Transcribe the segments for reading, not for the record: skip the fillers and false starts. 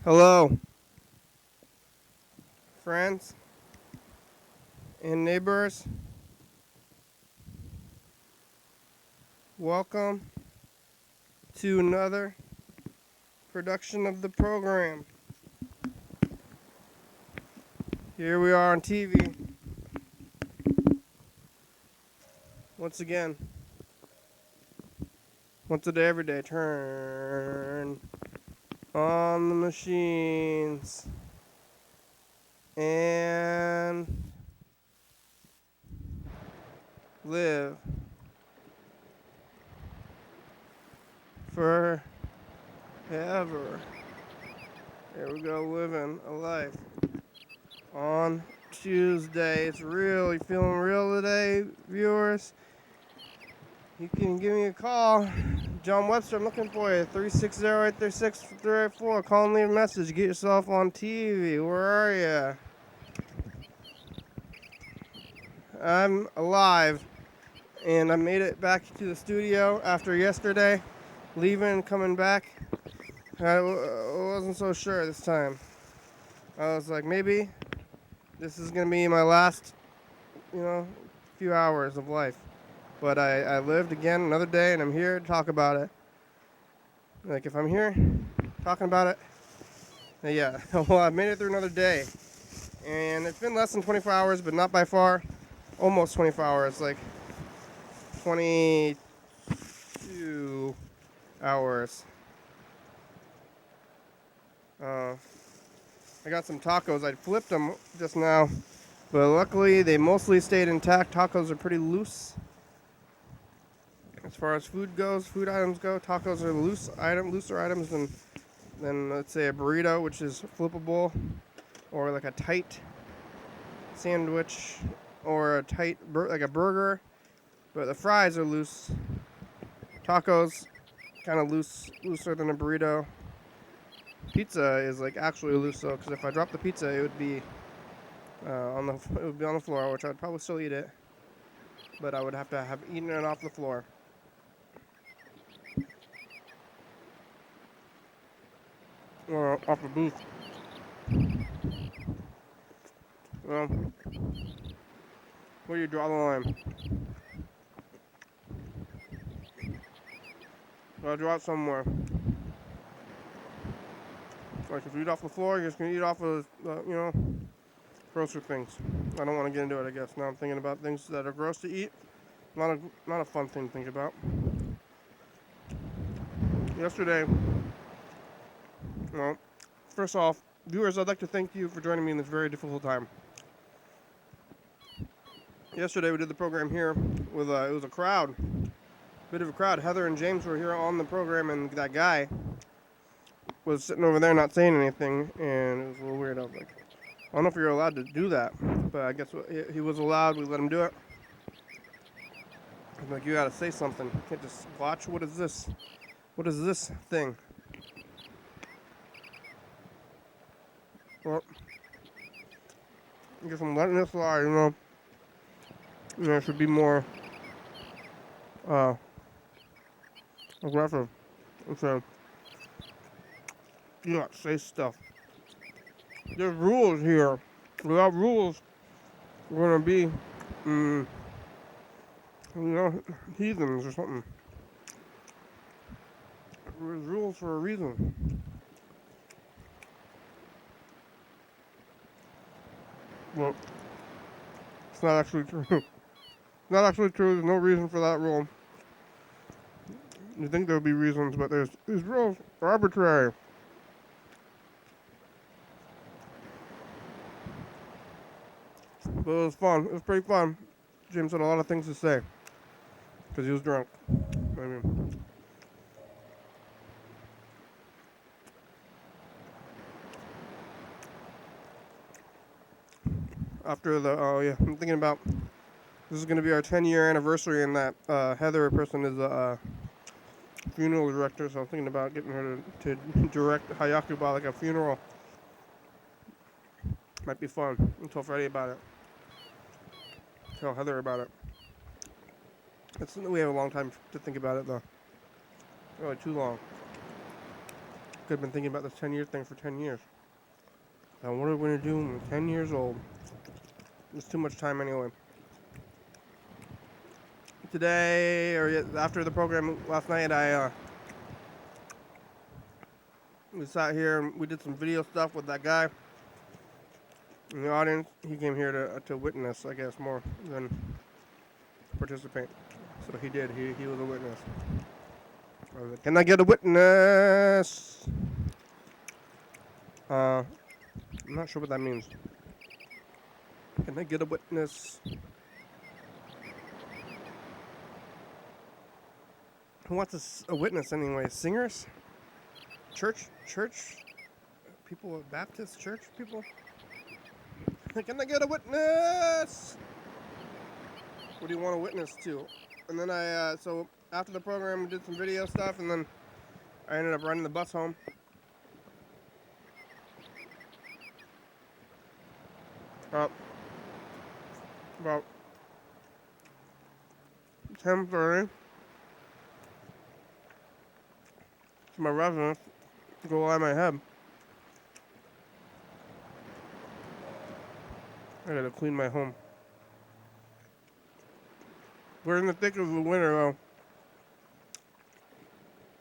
Hello, friends and neighbors. Welcome to another production of the program. Here we are on TV once again. Once a day, every day. Turn on the machines and live forever. Here we go, living a life on Tuesday. It's really feeling real today, viewers. You can give me a call. John Webster, I'm looking for you. 360-836-384. Call and leave a message. Get yourself on TV. Where are you? I'm alive. And I made it back to the studio after yesterday. Leaving and coming back. I wasn't so sure this time. I was like, maybe this is going to be my last, few hours of life. But I lived again another day, and I'm here to talk about it. Like, if I'm here talking about it, then yeah. Well, I made it through another day. And it's been less than 24 hours, but not by far. Almost 24 hours, like 22 hours. I got some tacos. I flipped them just now, but luckily they mostly stayed intact. Tacos are pretty loose. As far as food items go, tacos are looser items than let's say a burrito, which is flippable, or like a tight sandwich, or a tight like a burger. But the fries are loose. Tacos kind of looser than a burrito. Pizza is like actually loose though, because if I dropped the pizza, it would be on the floor, which I'd probably still eat it, but I would have to have eaten it off the floor. Or off the booth. Well, where do you draw the line? I'll draw it somewhere. Like if you eat off the floor, you're just gonna eat off of grosser things. I don't want to get into it. I guess now I'm thinking about things that are gross to eat. Not a fun thing to think about. Yesterday, well, first off, viewers, I'd like to thank you for joining me in this very difficult time. Yesterday we did the program here with it was a bit of a crowd. Heather and James were here on the program, and that guy was sitting over there not saying anything, and it was a little weird. I was like, I don't know if you're allowed to do that, but I guess he was allowed. We let him do it. I'm like, you gotta say something. You can't just watch. What is this? What is this thing? Well, I guess I'm letting this lie, I should be more aggressive. And so, you gotta say stuff. There's rules here. Without rules, we're gonna be, heathens or something. There's rules for a reason. Well, it's not actually true. It's not actually true. There's no reason for that rule. You think there would be reasons, but these rules are arbitrary. But it was fun. It was pretty fun. James had a lot of things to say because he was drunk. I mean, after I'm thinking about this is going to be our 10-year anniversary, and that Heather person is a funeral director, so I'm thinking about getting her to direct Hayakuba like a funeral. Might be fun. I'll tell Freddie about it. Tell Heather about it. We have a long time to think about it, though. Really too long. I've been thinking about this 10-year thing for 10 years. Now, what are we going to do when we're 10 years old? It's too much time anyway. Today, or after the program last night, we sat here and we did some video stuff with that guy in the audience. He came here to witness, I guess, more than participate. So he did. He was a witness. I was like, can I get a witness? I'm not sure what that means. Can I get a witness? Who wants a witness anyway? Singers? Church people, Baptist church people? Can I get a witness? What do you want a witness to? And then so after the program, we did some video stuff, and then I ended up riding the bus home. About 10:30 to my residence to go lie my head. I gotta clean my home. We're in the thick of the winter, though.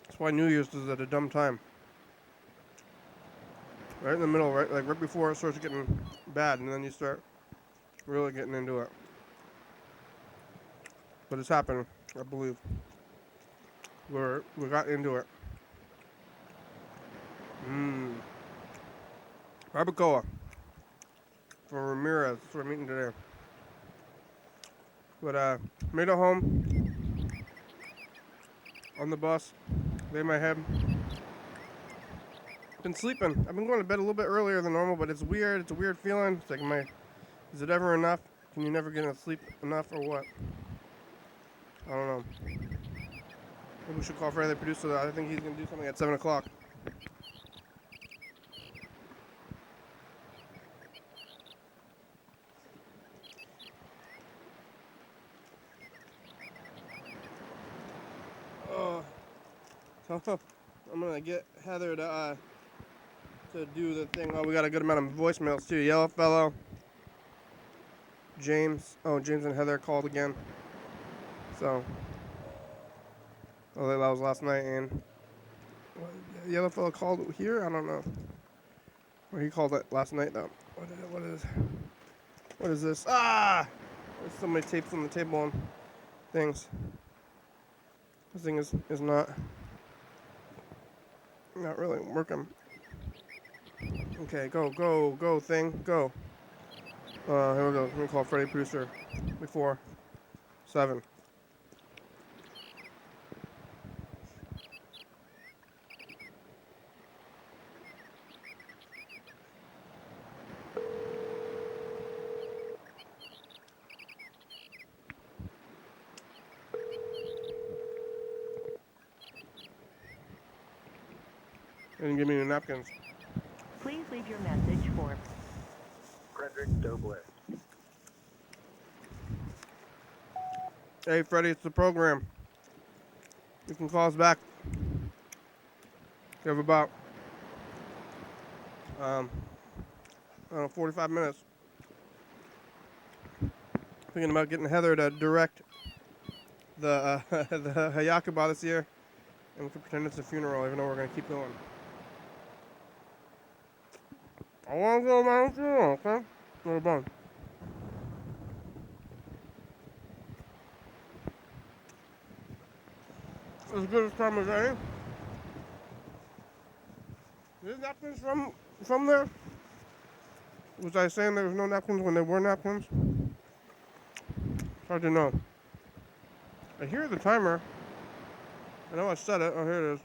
That's why New Year's is at a dumb time. Right in the middle, right before it starts getting bad, and then you start really getting into it. But it's happening, I believe. We got into it. Barbacoa for Ramirez. That's what I'm eating today. But made it home on the bus. Laid my head. Been sleeping. I've been going to bed a little bit earlier than normal, but it's weird. It's a weird feeling. It's like is it ever enough? Can you never get enough sleep enough or what? I don't know. Maybe we should call Freddie, the producer. I think he's gonna do something at 7 o'clock. So I'm gonna get Heather to do the thing. Oh, we got a good amount of voicemails too. Yellow Fellow, James. Oh, James and Heather called again. So, that was last night. And Yellow Fellow called here. I don't know. Or he called it last night though. What is this? Ah! There's so many tapes on the table and things. This thing is not really working. Okay, go thing, go. Here we go. Let me call Freddie producer before 7. And give me the napkins. Please leave your message for Frederick Doble. Hey, Freddie, it's the program. You can call us back. You have about 45 minutes. Thinking about getting Heather to direct the the Hayakuba this year, and we can pretend it's a funeral, even though we're gonna keep going. I want to go around the funeral, okay? Go to bone. As good as time as any. Is napkins from there? Was I saying there was no napkins when there were napkins? It's hard to know. I hear the timer. I know I said it. Oh, here it is.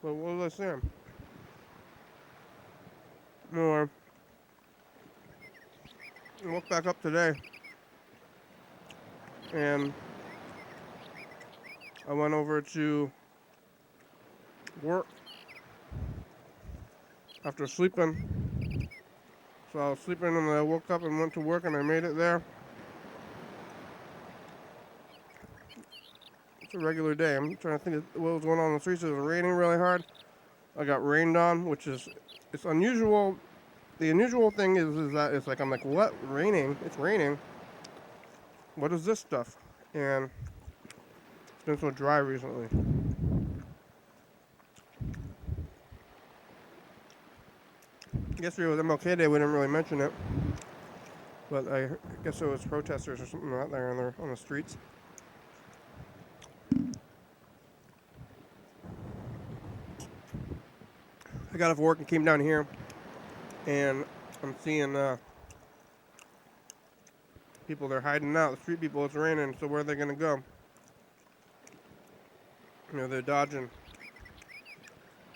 But what was I saying? No, I woke back up today. And I went over to work after sleeping. So I was sleeping and I woke up and went to work and I made it there. It's a regular day. I'm trying to think of what was going on in the streets. It was raining really hard. I got rained on, which is it's unusual. The unusual thing is that it's like I'm like, what? Raining? It's raining. What is this stuff? And it's been so dry recently. Yesterday was MLK Day. We didn't really mention it, but I guess it was protesters or something out there on the streets. I got off work and came down here, and I'm seeing people. They're hiding out. The street people. It's raining, so where are they gonna go? You know, they're dodging.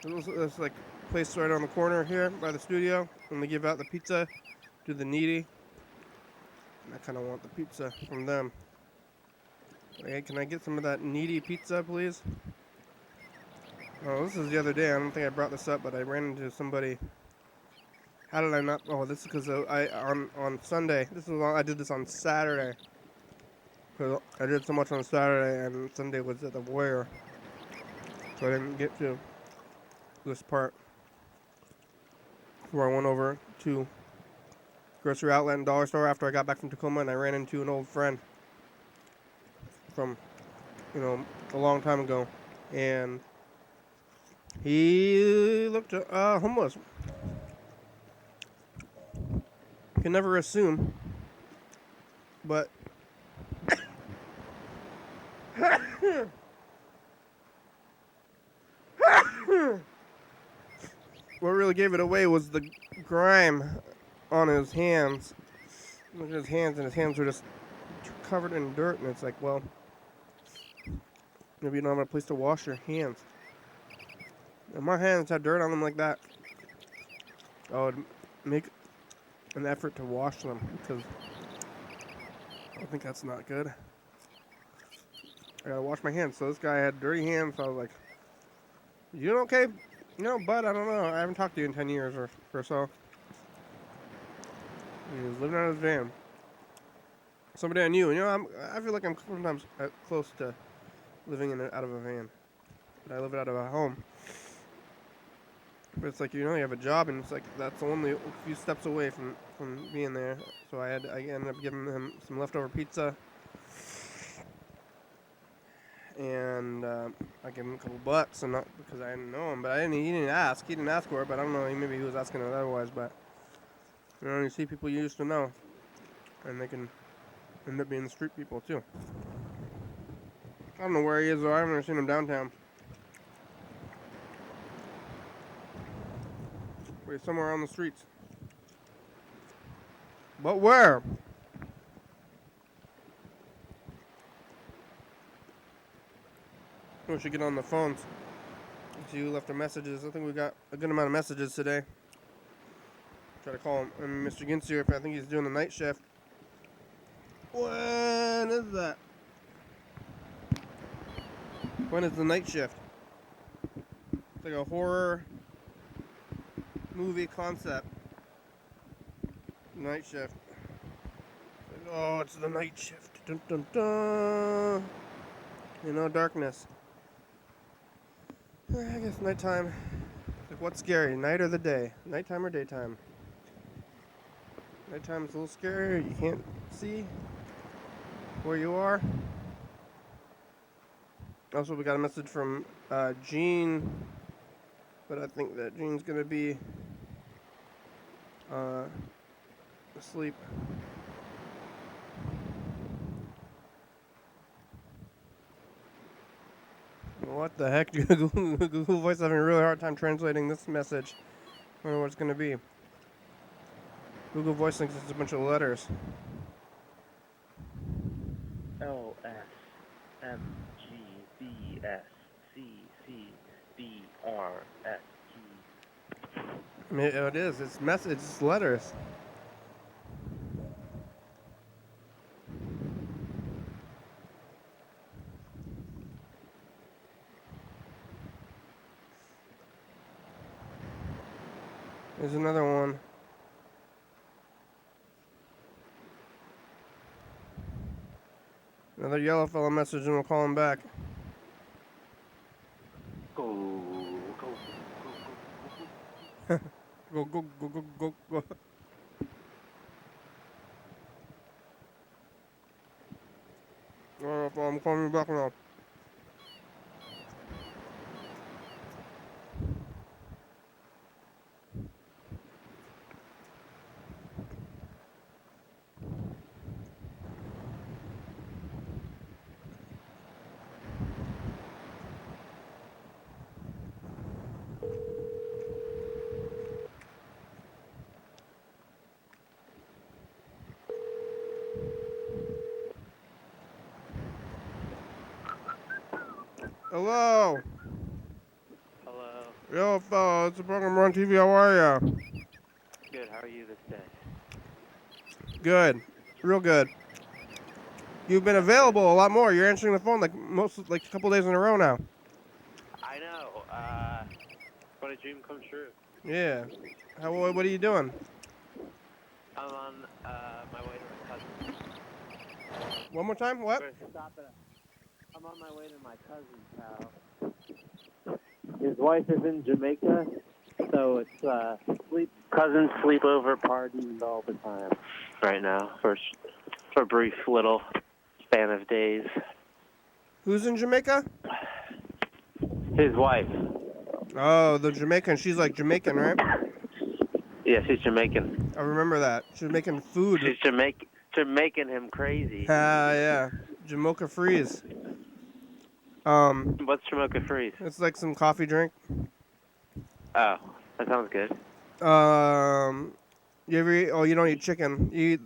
There's like a place right on the corner here by the studio, and they give out the pizza to the needy. And I kind of want the pizza from them. Hey, can I get some of that needy pizza, please? Oh, this is the other day. I don't think I brought this up, but I ran into somebody. How did I not? Oh, this is because on Sunday. I did this on Saturday. Cause I did so much on Saturday, and Sunday was at the Warrior, so I didn't get to this part where I went over to grocery outlet and dollar store after I got back from Tacoma, and I ran into an old friend from, a long time ago, and he looked homeless. You can never assume, but what really gave it away was the grime on his hands. Look at his hands, and his hands were just covered in dirt, and it's like, well, maybe you don't have a place to wash your hands. If my hands had dirt on them like that, I would make an effort to wash them, because I think that's not good. I gotta wash my hands. So this guy had dirty hands, so I was like, you doing okay? Bud, I don't know. I haven't talked to you in 10 years or so. He was living out of his van. Somebody I knew. I feel like I'm sometimes close to living out of a van. But I live out of a home. But it's like, you have a job, and it's like that's only a few steps away from being there. So I ended up giving him some leftover pizza. And I gave him a couple bucks, and not because I didn't know him, but he didn't ask. He didn't ask for it, but I don't know. Maybe he was asking it otherwise. But you see people you used to know, and they can end up being street people too. I don't know where he is though. I haven't ever seen him downtown. But he's somewhere on the streets. But where? We should get on the phones. See who left our messages. I think we got a good amount of messages today. Try to call him. And Mr. Ginsier, I think he's doing the night shift. When is that? When is the night shift? It's like a horror movie concept. Night shift. Oh, it's the night shift. Dun, dun, dun. Darkness. I guess nighttime. Like, what's scary, night or the day? Nighttime or daytime? Nighttime is a little scary. You can't see where you are. Also, we got a message from Jean, but I think that Jean's gonna be asleep. What the heck? Google Voice is having a really hard time translating this message. I don't know what it's going to be. Google Voice thinks it's a bunch of letters. L S M G B S C C D R S T. It is. It's message. It's letters. There's another one. Another yellow fella message, and we'll call him back. Go, go, go, Go, go, go, go, go, go. I'm calling you back now. Hello. Hello. Yo, fella, it's a program on TV. How are ya? Good. How are you this day? Good. Real good. You've been available a lot more. You're answering the phone like a couple days in a row now. I know. What a dream come true. Yeah. What are you doing? I'm on my way to my cousin's. One more time? What? Stop it. I'm on my way to my cousin's house. His wife is in Jamaica, so it's cousin sleepover parties all the time right now for a brief little span of days. Who's in Jamaica? His wife. Oh, the Jamaican. She's like Jamaican, right? Yeah, she's Jamaican. I remember that. She's making food. She's Jamaican him crazy. Ah, yeah. Jamocha Freeze. What's Jamaica Freeze? It's like some coffee drink. Oh, that sounds good. You ever eat, you don't eat chicken. You eat,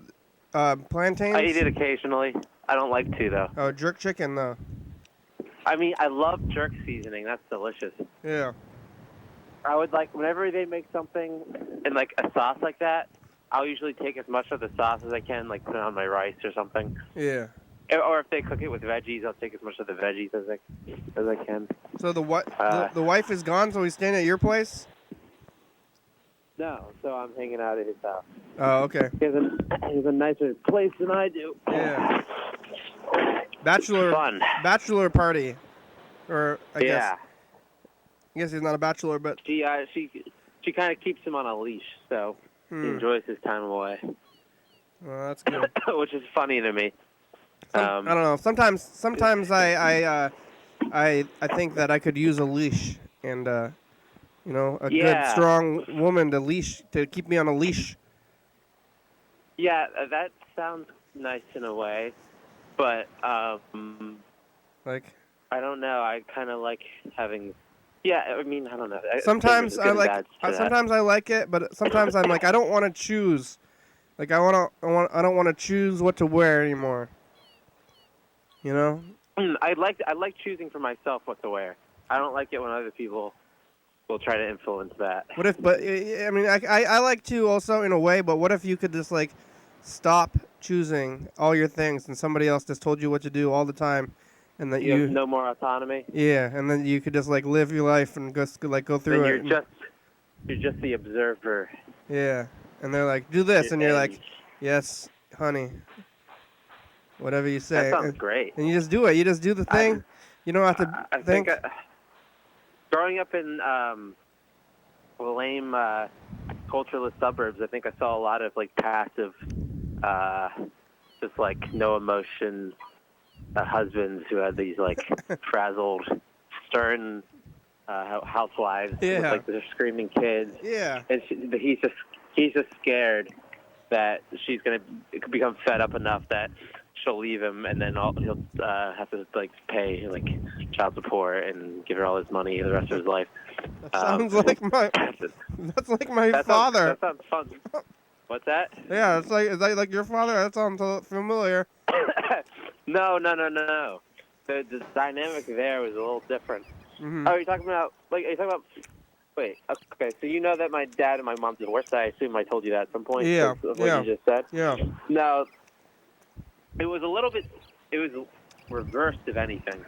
plantains? I eat it occasionally. I don't like to, though. Oh, jerk chicken, though. I mean, I love jerk seasoning. That's delicious. Yeah. I would like, whenever they make something in, like, a sauce like that, I'll usually take as much of the sauce as I can, like, put it on my rice or something. Yeah. Or if they cook it with veggies, I'll take as much of the veggies as I can. So the wife is gone, so he's staying at your place? No, so I'm hanging out at his house. Oh, okay. He has a nicer place than I do. Yeah. Bachelor party. Or, I guess he's not a bachelor, but... She kind of keeps him on a leash, so he enjoys his time away. Well, that's good. Which is funny to me. I don't know. Sometimes I think that I could use a leash and a good strong woman to keep me on a leash. Yeah, that sounds nice in a way, but like I don't know. I kind of like having. Yeah, I mean, I don't know. Sometimes I like it, but sometimes I'm like I don't want to choose. Like I don't want to choose what to wear anymore. You know? I like choosing for myself what to wear. I don't like it when other people will try to influence that. I mean, I like to also in a way, but what if you could just like stop choosing all your things and somebody else just told you what to do all the time, and that you have no more autonomy? Yeah, and then you could just like live your life and go through then it. You're just the observer. Yeah, and they're like, do this, and you're like, yes, honey. Whatever you say. That sounds great. And you just do it. You just do the thing. You don't have to think. Growing up in lame, cultureless suburbs, I think I saw a lot of like passive, just like no emotion husbands who had these like frazzled, stern housewives with like their screaming kids. Yeah. And he's just scared that she's gonna become fed up enough that she'll leave him, and then he'll have to like pay like child support and give her all his money the rest of his life. That sounds like my. That's like my father. That sounds fun. What's that? Yeah, is that like your father? That sounds familiar. No. The dynamic there was a little different. Mm-hmm. Oh, are you talking about Wait, okay, so you know that my dad and my mom divorced. I assume I told you that at some point. Yeah. What you just said. Yeah. No, it was reversed, if anything.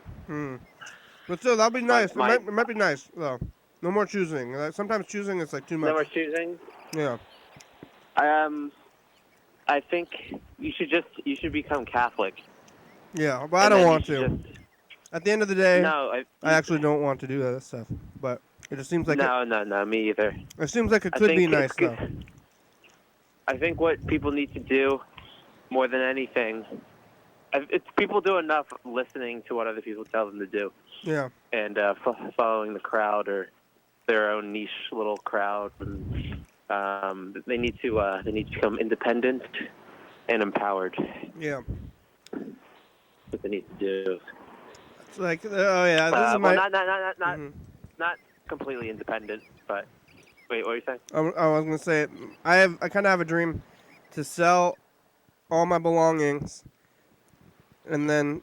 But still, that'd be nice. It might be nice, though. No more choosing. Sometimes choosing is like too much. No more choosing? Yeah. I think you should become Catholic. Yeah, but I don't want to. At the end of the day, I actually don't want to do that stuff. But It just seems like No, me either. it seems like it I could think be nice it's good. though. I think what people need to do more than anything, it's people do enough listening to what other people tell them to do, Yeah. and following the crowd or their own niche little crowd, and they need to become independent and empowered. Yeah. That's what they need to do. It's like, oh yeah, this is Well, my. not completely independent, but wait, what are you saying? I was gonna say, I kind of have a dream to sell all my belongings, and then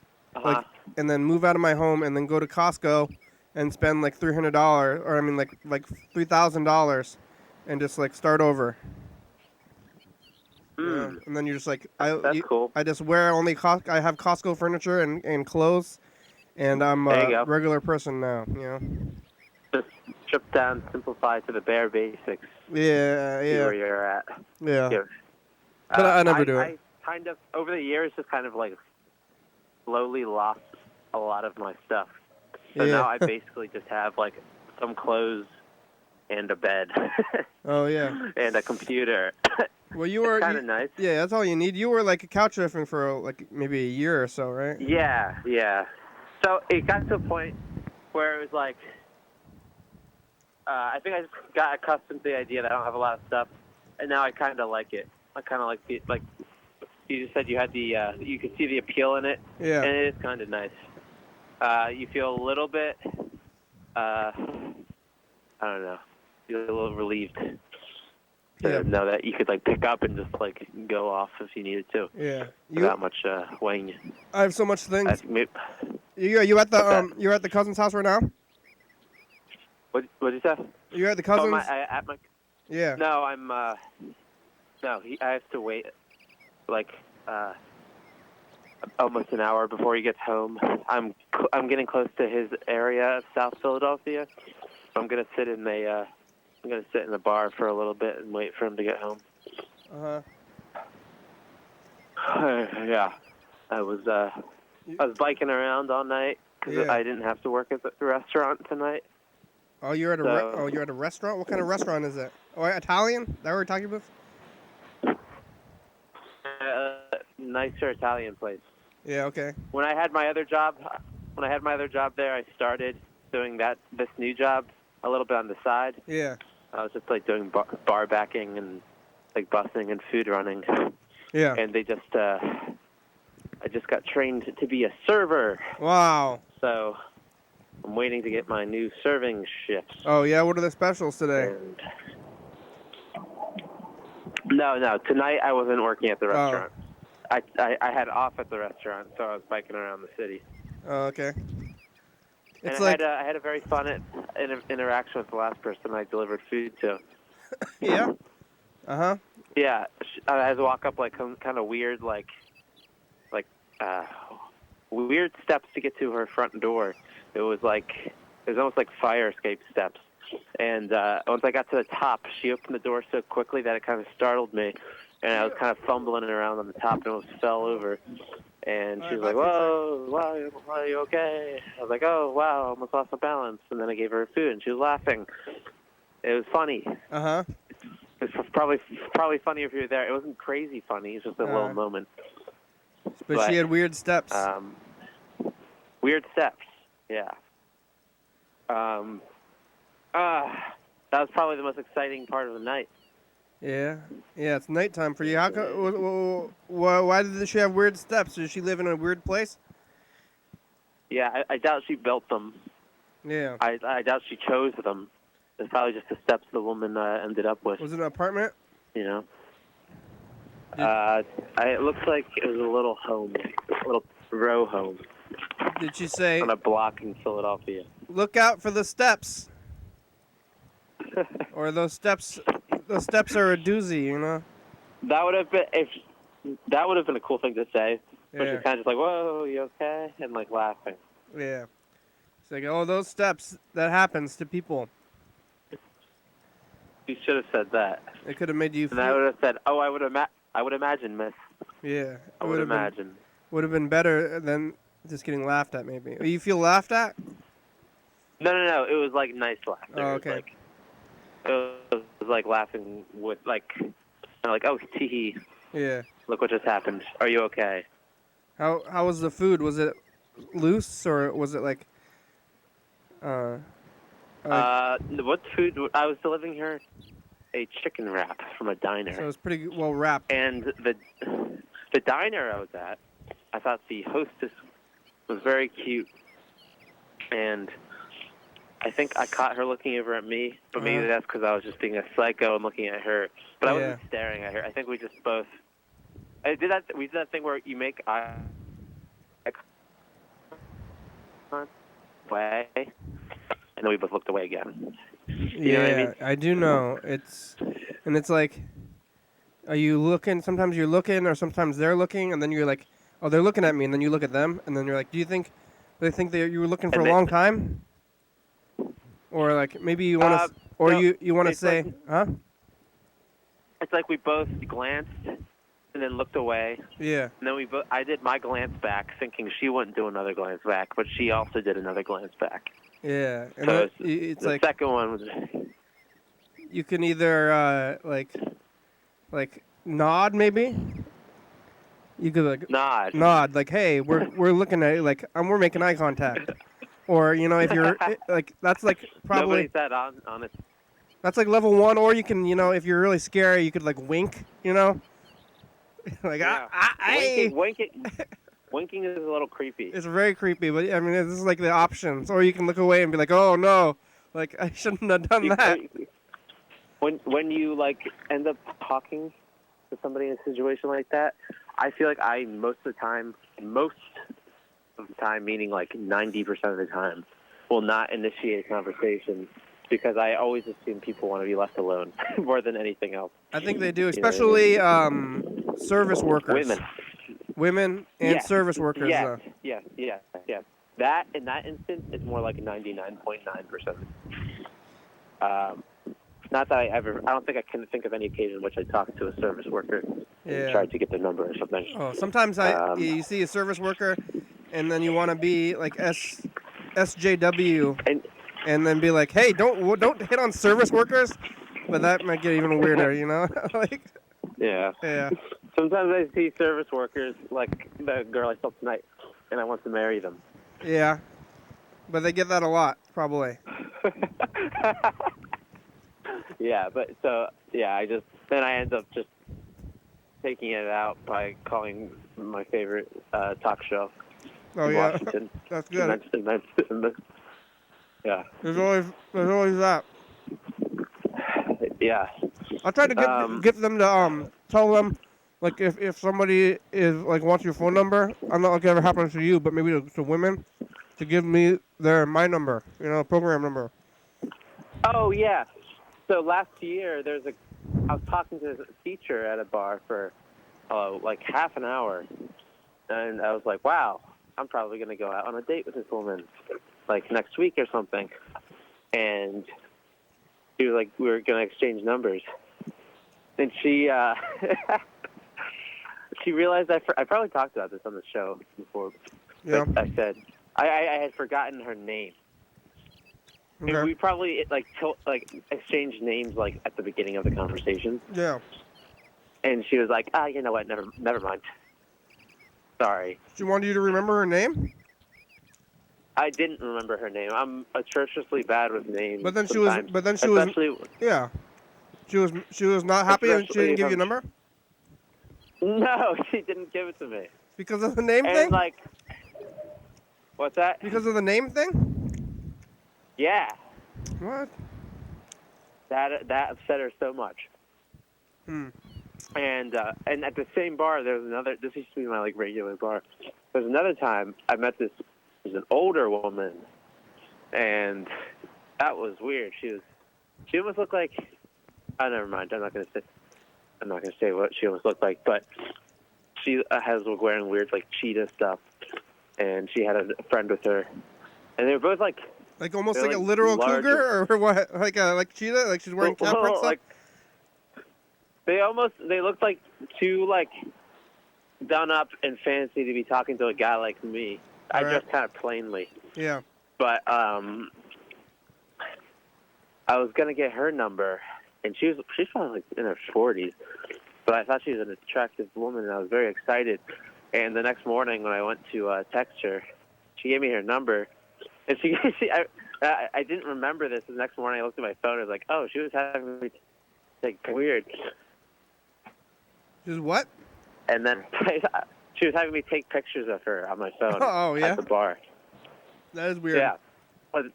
and then move out of my home, and then go to Costco, and spend like $300, or I mean like $3,000, and just like start over. Yeah. And then you're just like, That's cool. I just wear only I have Costco furniture and clothes, and I'm a regular person now. You know. Just strip down, simplify to the bare basics. Yeah. See where you're at. Yeah. But I never do it. I kind of, over the years, just kind of like slowly lost a lot of my stuff. So now I basically just have like some clothes and a bed. Oh, yeah. And a computer. Well, you were kind of nice. Yeah, that's all you need. You were like couch surfing for like maybe a year or so, right? Yeah. So it got to a point where it was like, I think I just got accustomed to the idea that I don't have a lot of stuff, and now I kind of like it. I kind of like the, like you just said, you had the you could see the appeal in it. Yeah. And it is kind of nice. You feel a little bit, I don't know, you're a little relieved to know that you could like pick up and just like go off if you needed to. Yeah. Without much weighing you. I have so much things. You at the cousin's house right now? What did you say? You're at the cousin's? At my. Yeah. No, I'm. No, I have to wait, like, almost an hour before he gets home. I'm getting close to his area of South Philadelphia. So I'm gonna sit in the bar for a little bit and wait for him to get home. Yeah, I was biking around all night because I didn't have to work at the restaurant tonight. Oh, you're at a restaurant? What kind of restaurant is it? Oh, Italian? Is that what we're talking about? Nicer Italian place. Yeah, okay. When I had my other job there, I started doing this new job a little bit on the side. Yeah. I was just like doing bar backing and like busing and food running. Yeah. And they just, I just got trained to be a server. Wow. So I'm waiting to get my new serving shifts. Oh yeah, what are the specials today? No. Tonight I wasn't working at the restaurant. I had off at the restaurant, so I was biking around the city. Oh, okay. And I had a very fun interaction with the last person I delivered food to. Yeah. Yeah, I had to walk up like some kind of weird weird steps to get to her front door. It was almost like fire escape steps. And once I got to the top, she opened the door so quickly that it kind of startled me. And I was kind of fumbling around on the top and almost fell over. And she was like, "Whoa, wow, are you okay?" I was like, "Oh, wow, I almost lost my balance." And then I gave her food, and she was laughing. It was funny. It's probably funny if you were there. It wasn't crazy funny. It was just a little moment. But she had weird steps. Weird steps, yeah. That was probably the most exciting part of the night. Yeah, it's nighttime for you. How come? Why did she have weird steps? Does she live in a weird place? Yeah, I doubt she built them. Yeah. I doubt she chose them. It's probably just the steps the woman ended up with. Was it an apartment? You know. It looks like it was a little home, a little row home. Did she say on a block in Philadelphia? Look out for the steps. Or those steps are a doozy, you know. That would have been a cool thing to say. But she's kind of just like, "Whoa, you okay?" and like laughing. Yeah. It's like, "Oh, those steps. That happens to people." You should have said that. It could have made you. And I would have said, "Oh, I would imagine, miss." Yeah. I would imagine. Would have been better than just getting laughed at, maybe. You feel laughed at? No. It was like nice laughter. Oh, okay. It was like laughing with like, oh, tee hee. Yeah. Look what just happened. Are you okay? How was the food? Was it loose or was it like uh What food? I was delivering her a chicken wrap from a diner. so it was pretty well wrapped. And the diner I was at, I thought the hostess was very cute, and I think I caught her looking over at me, but maybe that's because I was just being a psycho and looking at her. But I wasn't staring at her. I think we just both. We did that thing where you make eye way, and then we both looked away again. You know what I mean? I do know. It's like, are you looking? Sometimes you're looking, or sometimes they're looking, and then you're like, oh, they're looking at me, and then you look at them, and then you're like, do they think that you were looking for a long time? Or like maybe you want to, or no, you want to say, like, huh? It's like we both glanced and then looked away. Yeah. And then I did my glance back, thinking she wouldn't do another glance back, but she also did another glance back. Yeah. And So it's the like second one was. you can either like nod maybe. You could like nod like, hey, we're looking at it, like we're making eye contact. Or, if you're, like, that's, like, probably... Nobody's that honest. That's, like, level 1. Or you can, if you're really scary, you could, like, wink, like, yeah. Winking is a little creepy. It's very creepy, but, I mean, this is, like, the options. Or you can look away and be like, oh, no. Like, I shouldn't have done that. When you, like, end up talking to somebody in a situation like that, I feel like most of the time, meaning like 90% of the time, will not initiate a conversation because I always assume people want to be left alone more than anything else. I think they do, especially service workers. Women and service workers. Yes. That, in that instance, it's more like 99.9%. Not that I don't think I can think of any occasion in which I talked to a service worker and tried to get their number or something. Oh, sometimes you see a service worker and then you want to be like SJW and then be like, hey, don't hit on service workers, but that might get even weirder, like. Yeah. Sometimes I see service workers like the girl I saw tonight, and I want to marry them. Yeah, but they get that a lot, probably. Yeah, but I end up just taking it out by calling my favorite talk show. Oh yeah, Washington. That's good. Yeah. There's always that. Yeah. I try to get them to tell them, like, if somebody is like wants your phone number. I'm not like it ever happens to you, but maybe to women, to give me my number, program number. Oh yeah. So last year I was talking to a teacher at a bar for like half an hour, and I was like, wow, I'm probably gonna go out on a date with this woman, like next week or something. And she was like, we were gonna exchange numbers, and she she realized I probably talked about this on the show before. Yeah. But I said I had forgotten her name. Okay. And we probably exchanged names like at the beginning of the conversation. Yeah. And she was like, you know what? Never mind. Sorry. She wanted you to remember her name? I didn't remember her name. I'm atrociously bad with names. But then sometimes. she was. Yeah. She was not happy and she didn't give you a number? No, she didn't give it to me. Because of the name and thing? Like, what's that? Because of the name thing? Yeah. What? That upset her so much. And at the same bar, there's another. This used to be my like regular bar. There's another time I met this. She's an older woman, and that was weird. She almost looked like. Oh, never mind. I'm not gonna say what she almost looked like, but she was wearing weird like cheetah stuff, and she had a friend with her, and they were both like. Like almost like a literal cougar, or what? Like cheetah? Like she's wearing cap and stuff? Like, they looked like two like done up and fancy to be talking to a guy like me. I dress kind of plainly. Yeah. But I was gonna get her number, and she's probably like in her 40s, but I thought she was an attractive woman, and I was very excited. And the next morning when I went to text her, she gave me her number, and I didn't remember this. The next morning I looked at my phone, and I was like, oh, she was having me like weird. Just what? And then she was having me take pictures of her on my phone Oh, yeah? at the bar. That is weird. Yeah. But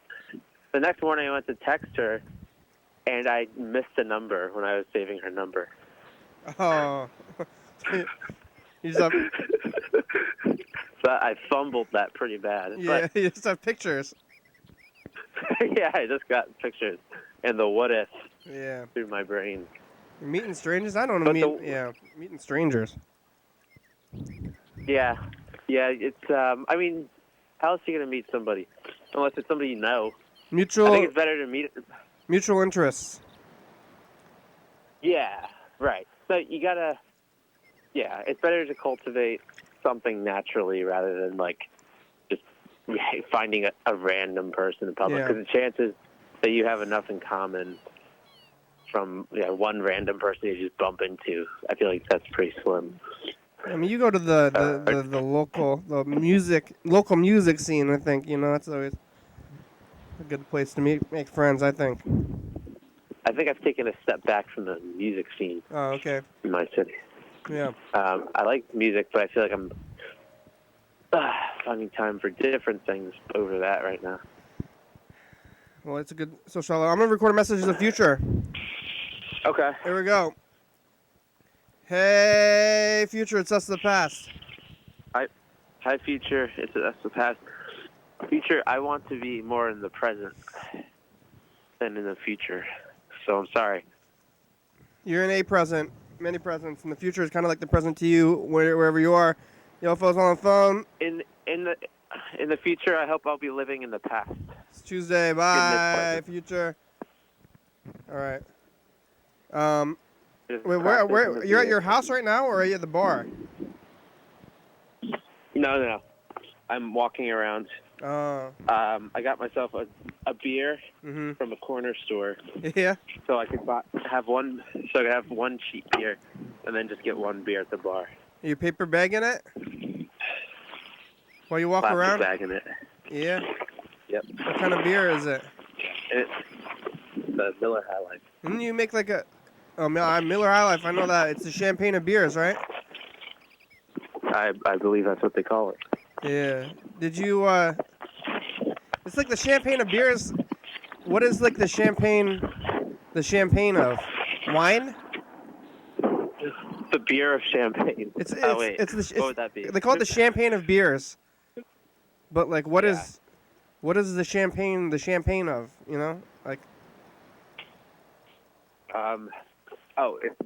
the next morning I went to text her, and I missed the number when I was saving her number. Oh. You just have, So I fumbled that pretty bad. yeah, you just have pictures. But, yeah, I just got pictures and the what if Yeah. through my brain. Meeting strangers? I don't know. Meeting strangers. Yeah. Yeah, it's, I mean, how else are you going to meet somebody? Unless it's somebody you know. I think it's better to meet. Mutual interests. Yeah, right. So you got to, yeah, it's better to cultivate something naturally rather than, like, just finding a random person in public. Yeah. Because the chances that you have enough in common from one random person you just bump into, I feel like that's pretty slim. I mean, you go to the local music scene. I think that's always a good place to make friends. I think. I think I've taken a step back from the music scene Oh, okay. in my city. Yeah. I like music, but I feel like I'm finding time for different things over that right now. Well, it's a good. So, Charlotte, I'm gonna record a message in the future. Okay. Here we go. Hey, future, it's us the past. Hi, future. It's us the past. Future, I want to be more in the present than in the future. So I'm sorry. You're in a present, many presents, and the future is kind of like the present to you, wherever you are. Yo, folks on the phone. In the future, I hope I'll be living in the past. It's Tuesday. Bye, future. All right. Wait, where you're at your house right now, or are you at the bar? No. I'm walking around. Oh. I got myself a beer from a corner store. Yeah. So I could have one cheap beer, and then just get one beer at the bar. You paper bagging it? While you walk Plastic around? bagging it. Yeah. Yep. What kind of beer is it? It's the Miller High Life. Didn't you make like a Miller High Life? I know that. It's the champagne of beers, right? I believe that's what they call it. Yeah. Did you, it's like the champagne of beers. What is like the champagne of? Wine? The beer of champagne. What would that be? They call it the champagne of beers. But like, what is the champagne of? Like.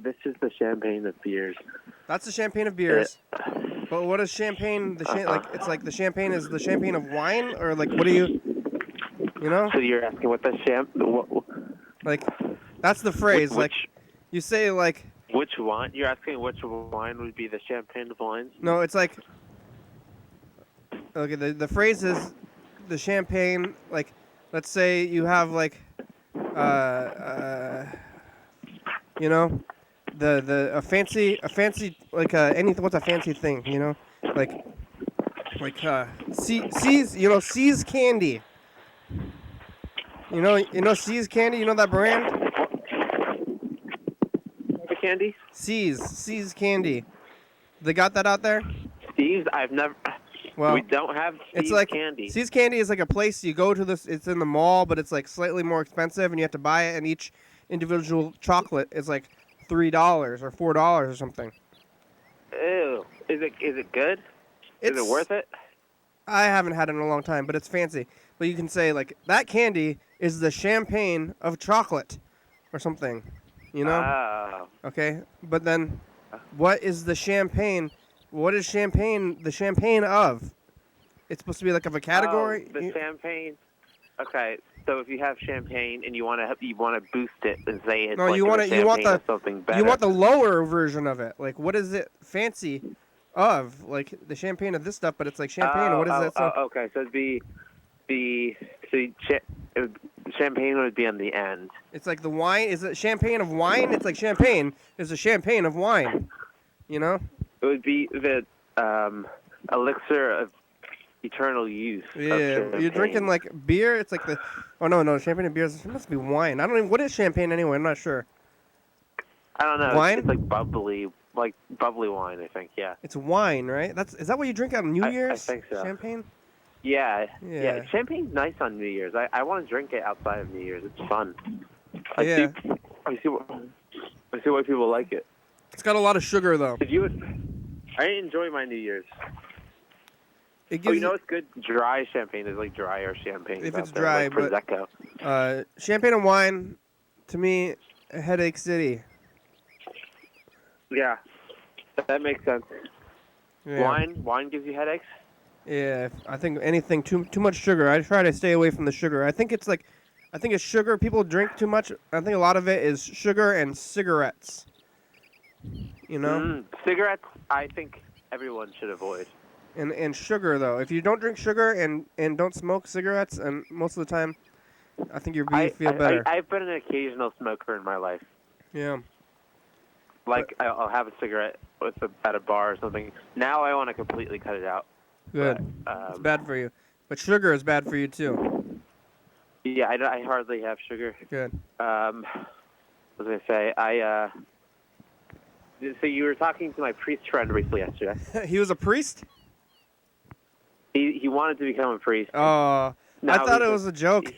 This is the champagne of beers. That's the champagne of beers. But what is champagne? It's like the champagne is the champagne of wine, or like what do you? So you're asking what the Like, that's the phrase. Like, you say like. Which wine? You're asking which wine would be the champagne of wines? No, it's like. Okay, the phrase is the champagne. Like, let's say you have like, a fancy what's a fancy thing, C's candy. C's candy, that brand? The candy? C's candy. They got that out there? Steve's, I've never. Well, we don't have Steve's candy. C's candy is like a place you go to. It's in the mall, but it's like slightly more expensive, and you have to buy it. And each individual chocolate is like $3 or $4 or something. Ew! Is it good? Is it worth it? I haven't had it in a long time, but it's fancy. But you can say like that candy is the champagne of chocolate, or something. Oh. Okay, but then, what is the champagne? What is champagne the champagne of? It's supposed to be like of a category. Oh, the champagne. Okay, so if you have champagne and you want to boost it and say it's something better. You want the lower version of it. Like, what is it fancy of? Like the champagne of this stuff, but it's like champagne. What is it? Okay, so it'd be champagne would be on the end. It's like the wine. Is it champagne of wine? It's like champagne. It's a champagne of wine. You know? It would be the elixir of eternal youth. Yeah. You're drinking like beer. It's like the. Oh no, champagne and beer. It must be wine. I don't even. What is champagne anyway? I'm not sure. I don't know. Wine? It's like bubbly wine. I think. Yeah. It's wine, right? Is that what you drink on New Year's? I think so. Champagne. Yeah. Yeah. Champagne's nice on New Year's. I want to drink it outside of New Year's. It's fun. Yeah. I see why people like it. It's got a lot of sugar though. I enjoy my New Year's. It gives it's good? Dry champagne is like drier champagne. If it's dry, like Prosecco. But champagne and wine, to me, headache city. Yeah, that makes sense. Yeah. Wine gives you headaches? Yeah, I think anything too much sugar. I try to stay away from the sugar. I think it's sugar. People drink too much. I think a lot of it is sugar and cigarettes. You know? Cigarettes, I think everyone should avoid. And sugar though. If you don't drink sugar and don't smoke cigarettes, and most of the time, I think you feel better. I've been an occasional smoker in my life. Yeah. Like I'll have a cigarette at a bar or something. Now I want to completely cut it out. Good. But, it's bad for you. But sugar is bad for you too. Yeah, I hardly have sugar. Good. What was I going to say? So you were talking to my priest friend briefly yesterday. He was a priest? He wanted to become a priest. Oh, I thought it was a joke.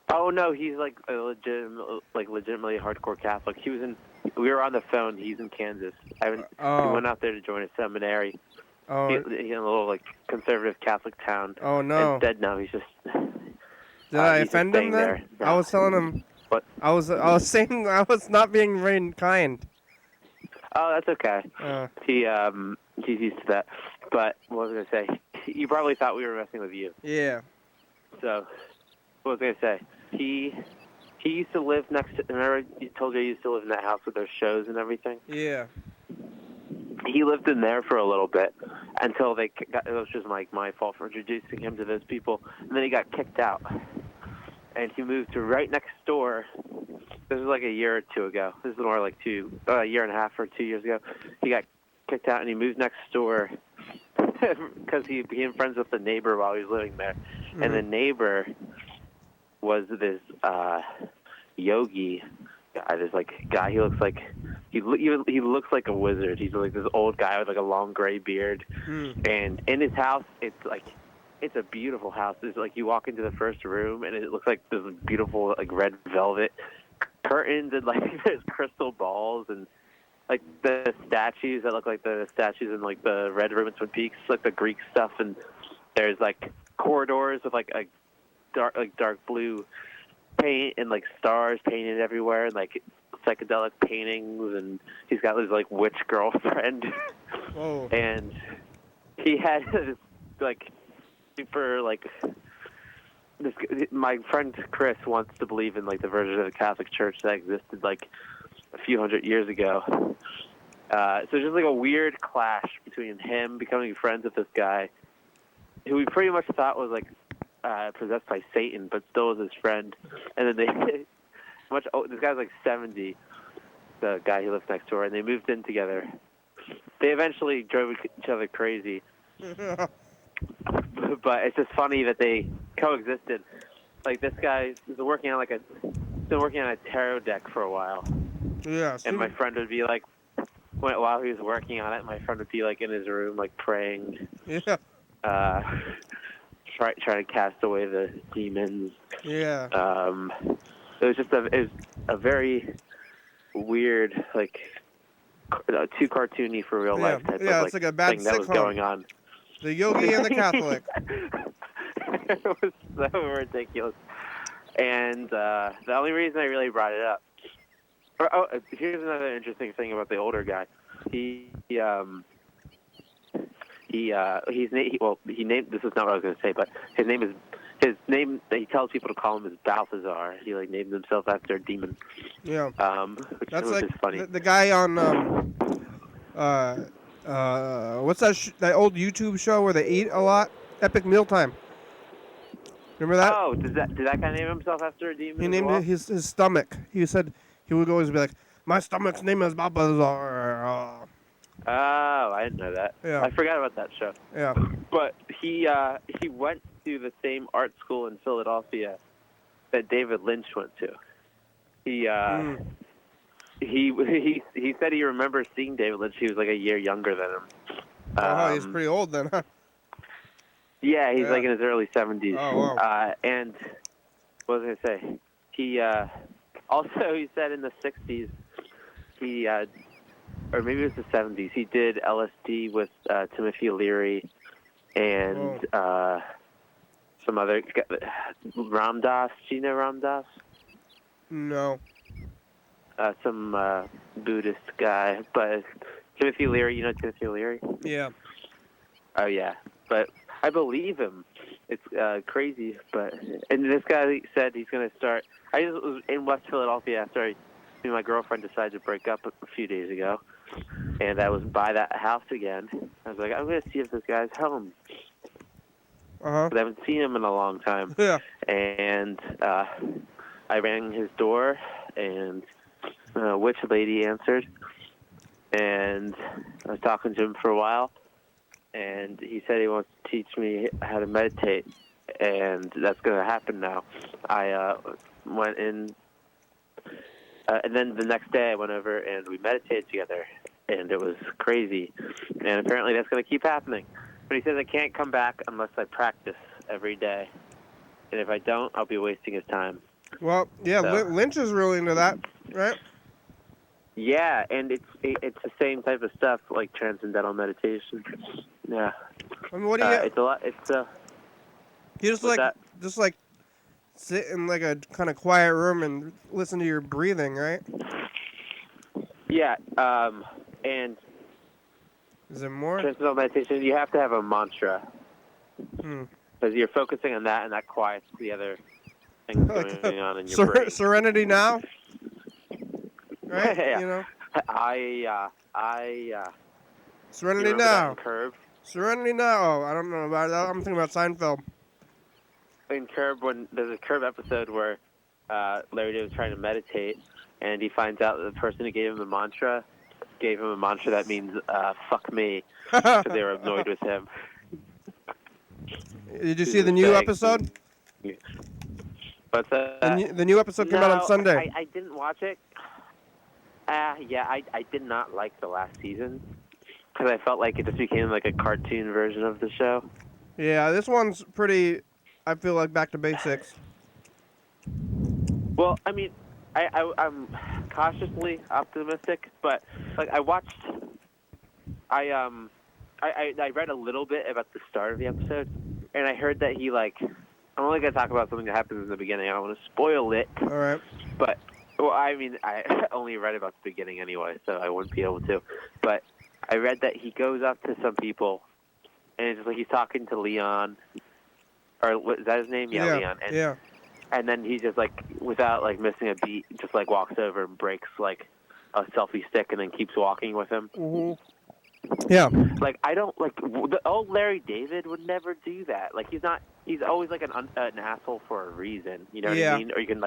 Oh no, he's like a legitimately hardcore Catholic. We were on the phone. He's in Kansas. He went out there to join a seminary. Oh. He's in a little like conservative Catholic town. Oh no. And dead now. He's just. Did I offend him then? There. I was telling him. What? I was saying I was not being very kind. Oh, that's okay. He's used to that. But what was I going to say? You probably thought we were messing with you. Yeah. So, what was I going to say? He used to live next to. Remember, he told you he used to live in that house with their shows and everything. Yeah. He lived in there for a little bit until it was just like my fault for introducing him to those people, and then he got kicked out. And he moved to right next door. This was like a year or two ago. This is more like a year and a half or 2 years ago. He got kicked out and he moved next door because he became friends with the neighbor while he was living there. Mm-hmm. And the neighbor was this yogi guy. This like guy. He looks like he looks like a wizard. He's like this old guy with like a long gray beard. And in his house, it's a beautiful house. It's like you walk into the first room and it looks like this beautiful like red velvet curtains and like there's crystal balls and like the statues that look like the statues in like the Red Room in Twin Peaks, like the Greek stuff. And there's like corridors with like a dark blue paint and like stars painted everywhere and like psychedelic paintings. And he's got his like witch girlfriend. Whoa. And he had this like super like this. My friend Chris wants to believe in like the version of the Catholic Church that existed like a few hundred years ago. So just like a weird clash between him becoming friends with this guy, who we pretty much thought was like possessed by Satan, but still was his friend. And then this guy's like 70, the guy who lives next door, and they moved in together. They eventually drove each other crazy. But it's just funny that they coexisted. Like this guy was working on a tarot deck for a while. Yeah. And my friend would be like, while he was working on it, my friend would be like in his room, like praying. Yeah. Trying to cast away the demons. Yeah. It was just a very weird, like too cartoony for real life type of it's like a bad thing that was sitcom. going on. The yogi and the Catholic. It was so ridiculous. And the only reason I really brought it up. Here's another interesting thing about the older guy. He named. This is not what I was going to say, but his name that he tells people to call him is Balthazar. He like named himself after a demon. Yeah. That's like just funny. The guy on what's that old YouTube show where they eat a lot? Epic Mealtime. Remember that? Oh, did that guy name himself after a demon? He as named well? it his stomach. He said he would always be like, my stomach's name is Balbazar. Oh, I didn't know that. Yeah. I forgot about that show. Yeah. But he went to the same art school in Philadelphia that David Lynch went to. He said he remembers seeing David Lynch. He was like a year younger than him. Oh, he's pretty old then, huh? Yeah, he's like in his early 70s. Oh, wow. And what was I going to say? He also, he said in the 60s, he, or maybe it was the 70s, he did LSD with Timothy Leary and some other guy, Ram Dass. Do you know Ram Dass? No. Some Buddhist guy. But Timothy Leary, you know Timothy Leary? Yeah. Oh, yeah. But I believe him. It's crazy, and this guy said he's going to start. I just was in West Philadelphia after me and my girlfriend decided to break up a few days ago, and I was by that house again. I was like, I'm going to see if this guy's home. But I haven't seen him in a long time. Yeah. And I rang his door, and a witch lady answered, and I was talking to him for a while. And he said he wants to teach me how to meditate, and that's going to happen now. I went in, and then the next day I went over and we meditated together, and it was crazy. And apparently that's going to keep happening. But he says I can't come back unless I practice every day. And if I don't, I'll be wasting his time. Well, yeah, So. Lynch is really into that, right? Yeah, and it's the same type of stuff, like transcendental meditation. Yeah. I mean, what do you? It's a lot. You just like sit in like a kind of quiet room and listen to your breathing, right? Yeah. And is there more? Transcendental meditation, you have to have a mantra. Because you're focusing on that, and that quiets the other things going on in your brain. Serenity now. Right? Yeah. You know. Serenity now. Curb. Serenity now. Oh, I don't know about that. I'm thinking about Seinfeld. In Curb, when there's a Curb episode where Larry David was trying to meditate, and he finds out that the person who gave him a mantra that means "fuck me," because they were annoyed with him. Did you see the new episode? What's that? The new episode came out on Sunday. I didn't watch it. I did not like the last season because I felt like it just became like a cartoon version of the show. Yeah, this one's pretty, I feel like, back to basics. Well, I mean, I'm cautiously optimistic, but like I read a little bit about the start of the episode, and I heard that he I'm only going to talk about something that happens in the beginning. I don't want to spoil it. All right. But, well, I mean, I only read about the beginning anyway, so I wouldn't be able to. But I read that he goes up to some people, and it's just like he's talking to Leon, or is that his name? Yeah, Leon. And, and then he just, without, missing a beat, just, walks over and breaks, a selfie stick and then keeps walking with him. Mm-hmm. Yeah. I don't, the old Larry David would never do that. He's always, an asshole for a reason, you know what I mean? Or you can,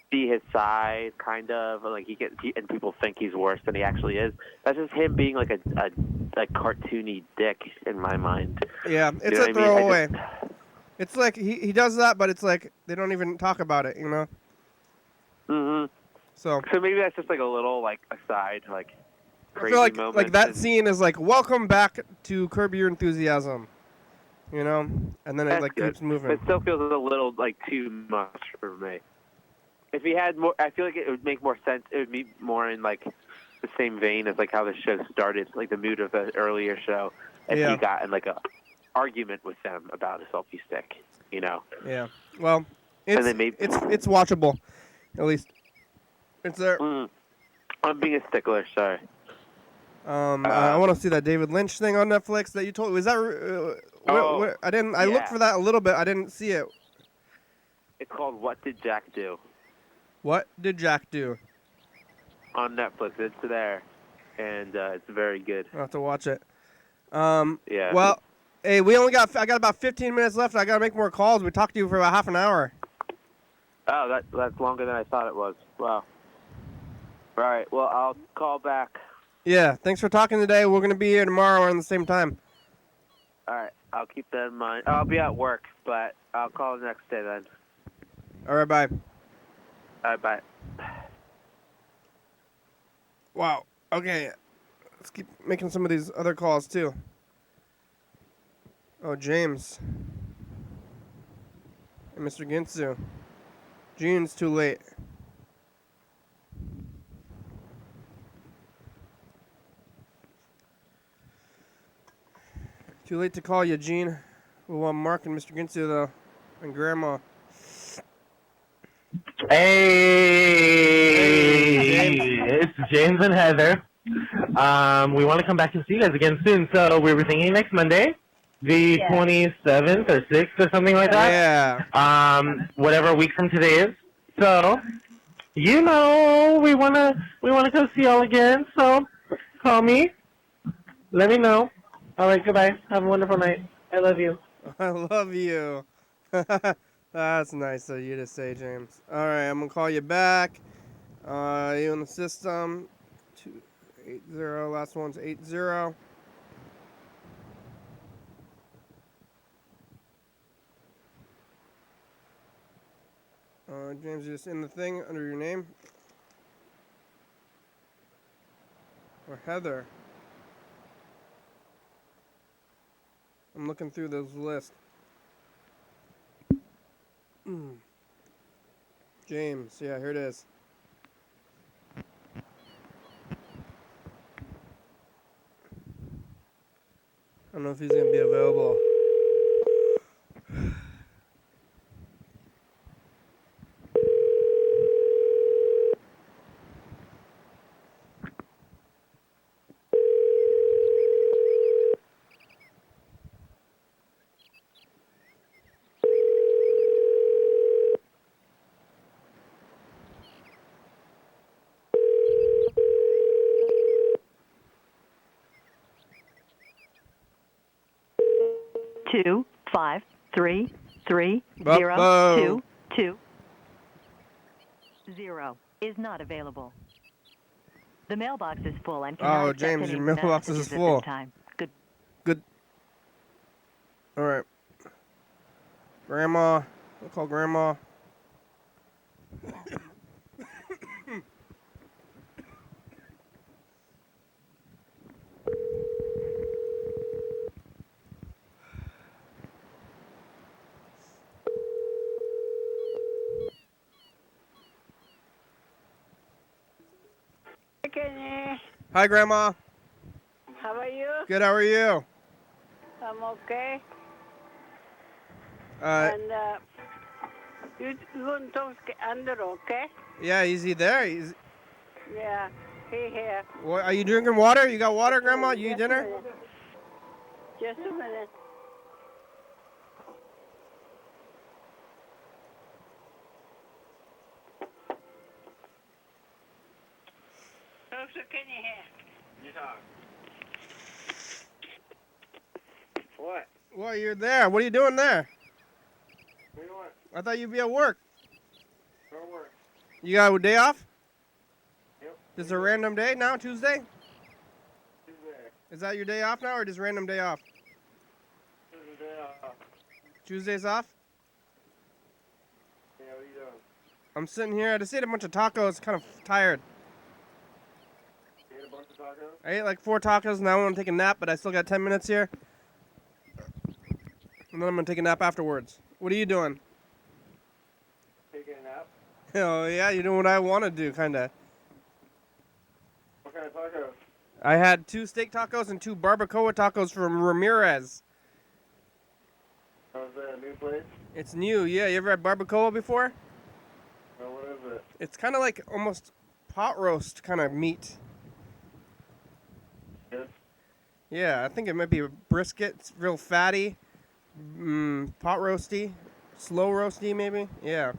see his side, kind of, and people think he's worse than he actually is. That's just him being, a cartoony dick, in my mind. Yeah, it's a throwaway. It's like, he does that, but it's like, they don't even talk about it, you know? Mm-hmm. So maybe that's just, a little, aside, crazy I feel moment. like that scene is welcome back to Curb Your Enthusiasm, you know, and then it keeps moving. It still feels a little too much for me. If he had more, I feel like it would make more sense. It would be more in the same vein as how the show started, the mood of the earlier show. If he got in a argument with them about a selfie stick, you know. Yeah. Well, it's watchable, at least. It's there. I'm being a stickler. Sorry. I want to see that David Lynch thing on Netflix that you told me. Is that? I didn't. I looked for that a little bit. I didn't see it. It's called What Did Jack Do? What Did Jack Do? On Netflix. It's there, and it's very good. I'll have to watch it. Yeah. Well, Hey, I got about 15 minutes left. I got to make more calls. We talked to you for about half an hour. Oh, that's longer than I thought it was. Wow. All right. Well, I'll call back. Yeah, thanks for talking today. We're going to be here tomorrow around the same time. All right. I'll keep that in mind. I'll be at work, but I'll call the next day then. All right, bye. All right. Bye. Wow. Okay. Let's keep making some of these other calls, too. Oh, James. And Mr. Ginsu. Gene's too late. Too late to call you, Gene. We want Mark and Mr. Ginsu, though. And Grandma. Hey, James. it's James and Heather. We want to come back and see you guys again soon, so we were thinking next Monday, the 27th or 6th or something like that. Yeah. Whatever a week from today is. So, we wanna go see y'all again. So, call me. Let me know. All right, goodbye. Have a wonderful night. I love you. I love you. That's nice of you to say, James. All right, I'm going to call you back. You in the system. 280. Last one's 80. James, you just in the thing under your name? Or Heather? I'm looking through those lists. James, yeah, here it is. I don't know if he's going to be available. Two 5 3 3 Bup, 0 bo. 2 2 0 is not available. The mailbox is full and cannot Oh, accept James, any your mailbox is messages at full. this time. Good. All right. Grandma. I'll call Grandma. Kenny, Hi, Grandma. how are you? Good, how are you? I'm okay. Uh, And you going to talk to Andrew, okay? yeah, is he there? Yeah, he here. What, are you drinking water? You got water, Grandma? You eat Just a dinner? minute. Just a minute. Talk to Kenny here. You talk. What? Well, you're there. What are you doing there? What do you want? I thought you'd be at work. Go to work. You got a day off? Yep. Is it a random day now, Tuesday? Tuesday. Is that your day off now, or just random day off? Tuesday off. Tuesday's off? Yeah, what are you doing? I'm sitting here. I just ate a bunch of tacos. Kind of tired. You ate a bunch of tacos? I ate like 4 tacos, and now I want to take a nap, but I still got 10 minutes here. And then I'm going to take a nap afterwards. What are you doing? Taking a nap? Oh, yeah, you're doing what I want to do, kind of. What kind of tacos? I had 2 steak tacos and 2 barbacoa tacos from Ramirez. Oh, is that a new place? It's new, yeah. You ever had barbacoa before? No, what is it? It's kind of like almost pot roast kind of meat. Yes. Yeah, I think it might be a brisket. It's real fatty. Pot roasty. Slow roasty, maybe? Yeah.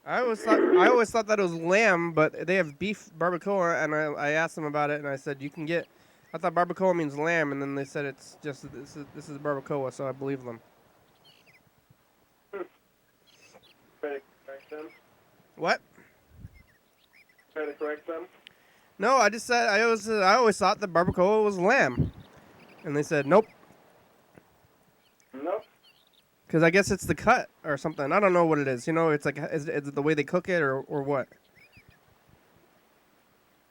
I always thought that it was lamb, but they have beef barbacoa, and I asked them about it, and I said, you can get I thought barbacoa means lamb, and then they said it's just this is barbacoa, so I believe them. Try to correct them. What? Try to correct them. No, I just said I always thought that barbacoa was lamb, and they said nope, Nope. because I guess it's the cut or something. I don't know what it is. You know, it's like is it the way they cook it or what?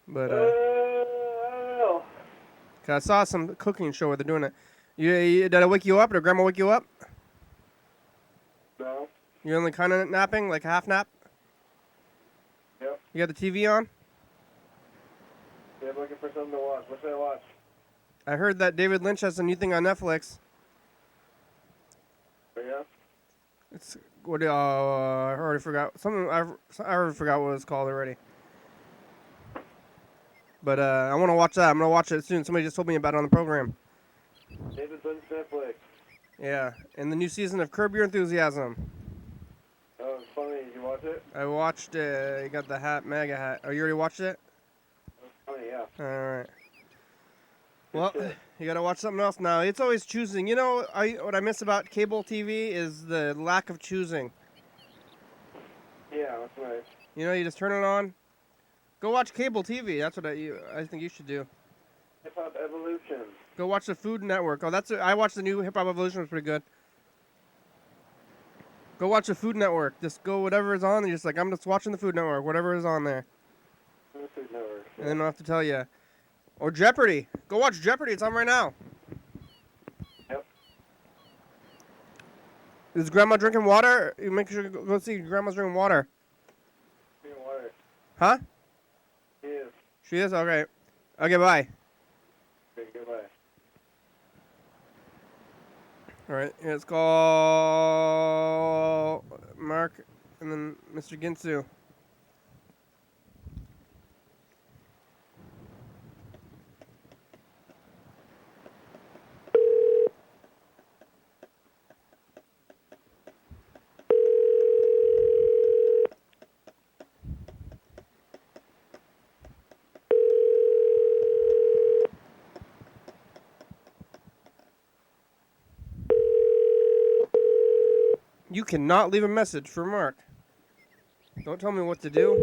But I don't know. 'cause I saw some cooking show where they're doing it. Did I wake you up? Did Grandma wake you up? No. You're only kind of napping, like a half nap. Yep. You got the TV on? Yeah, I'm looking for something to watch. What should I watch? I heard that David Lynch has a new thing on Netflix. Oh, yeah? It's what? I already forgot. I already forgot what it's called already. But I want to watch that. I'm gonna watch it soon. Somebody just told me about it on the program. David Lynch Netflix. Yeah, and the new season of Curb Your Enthusiasm. Oh, it's funny. Did you watch it? I watched. You got the hat, MAGA hat. Oh, you already watched it? It's funny, yeah. All right. Well, you gotta watch something else now. It's always choosing. You know, what I miss about cable TV is the lack of choosing. Yeah, that's nice. You know, you just turn it on. Go watch cable TV. That's what I think you should do. Hip Hop Evolution. Go watch the Food Network. Oh, I watched the new Hip Hop Evolution. It was pretty good. Go watch the Food Network. Just go whatever is on. And you're just like, I'm just watching the Food Network. Whatever is on there. Food Network. And then I'll have to tell you. Or Jeopardy. Go watch Jeopardy. It's on right now. Yep. Is Grandma drinking water? You make sure you go see Grandma's drinking water. Drinking water. Huh? Yes. She is? Okay. Okay, bye. Okay, goodbye. All right. Here it's called Mark and then Mr. Ginsu. You cannot leave a message for Mark. Don't tell me what to do.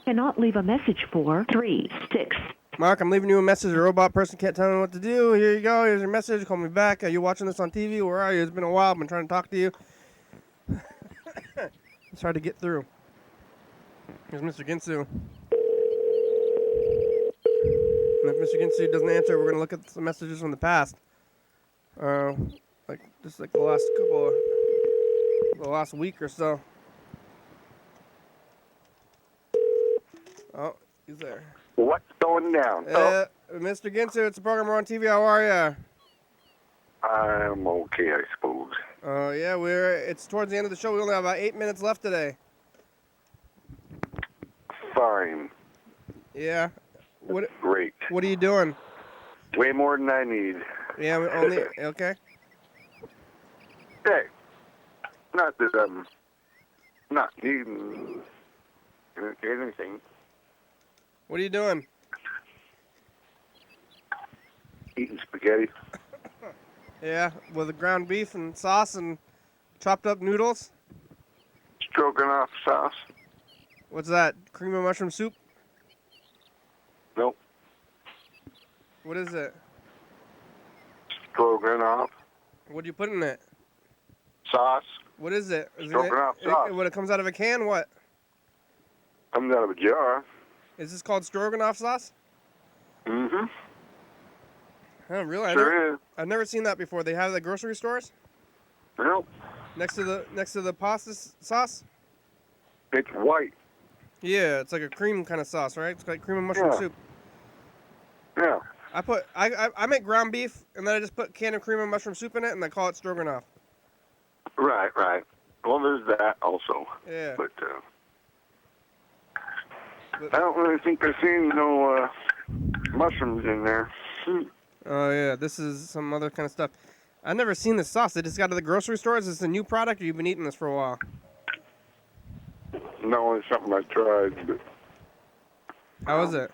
Cannot leave a message for 3-6. Mark, I'm leaving you a message. A robot person can't tell me what to do. Here you go. Here's your message. Call me back. Are you watching this on TV? Where are you? It's been a while. I've been trying to talk to you. It's hard to get through. Here's Mr. Ginsu. And if Mr. Ginsu doesn't answer, we're going to look at some messages from the past. Like the last week or so. Oh, he's there. What's going down? Mr. Ginsu, it's a program. We're on TV. How are you? I'm okay, I suppose. Yeah, it's towards the end of the show. We only have about 8 minutes left today. Fine. Yeah. Great. What are you doing? Way more than I need. Yeah, only okay. Hey, not that I'm not needing anything. What are you doing? Eating spaghetti. Yeah, with the ground beef and sauce and chopped up noodles. Stroganoff sauce. What's that? Cream of mushroom soup? Nope. What is it? Stroganoff What do you put in it? sauce. What is it? Stroganoff sauce. When it comes out of a can, what? Comes out of a jar. Is this called stroganoff sauce? Mm-hmm. Oh, really? Sure is. I've never seen that before. They have it at grocery stores Nope. next to the pasta sauce. It's white. Yeah, it's like a cream kind of sauce, right? It's like cream and mushroom Yeah. soup. Yeah. I make ground beef and then I just put a can of cream and mushroom soup in it and I call it stroganoff. Right. Well, there's that also. Yeah. But I don't really think I've seen no mushrooms in there. Oh yeah, this is some other kind of stuff. I've never seen this sauce. They just got to the grocery store. Is this a new product or you've been eating this for a while? No, it's something I tried, but How is it?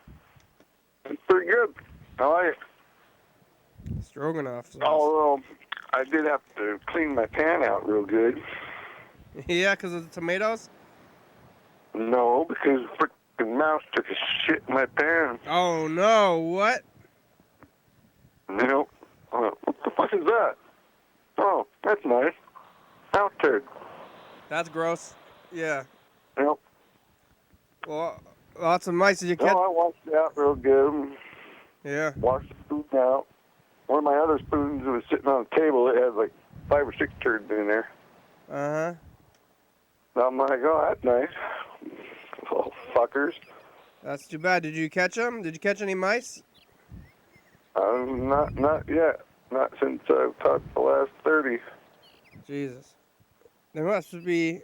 It's pretty good. I like it. Stroganoff sauce. Although I did have to clean my pan out real good. Yeah, because of the tomatoes? No, because freaking mouse took a shit in my pan. Oh, no. What? You know, what the fuck is that? Oh, that's nice. Mouse turd. That's gross. Yeah. Yep. Well, lots of mice. Did you No, catch? I washed it out real good. Yeah. Washed the spoon out. One of my other spoons was sitting on the table. It had like 5 or 6 turds in there. Uh-huh. So I'm like, oh, that's nice. Little fuckers. That's too bad. Did you catch them? Did you catch any mice? Not yet. Not since I've caught the last 30. Jesus. They must be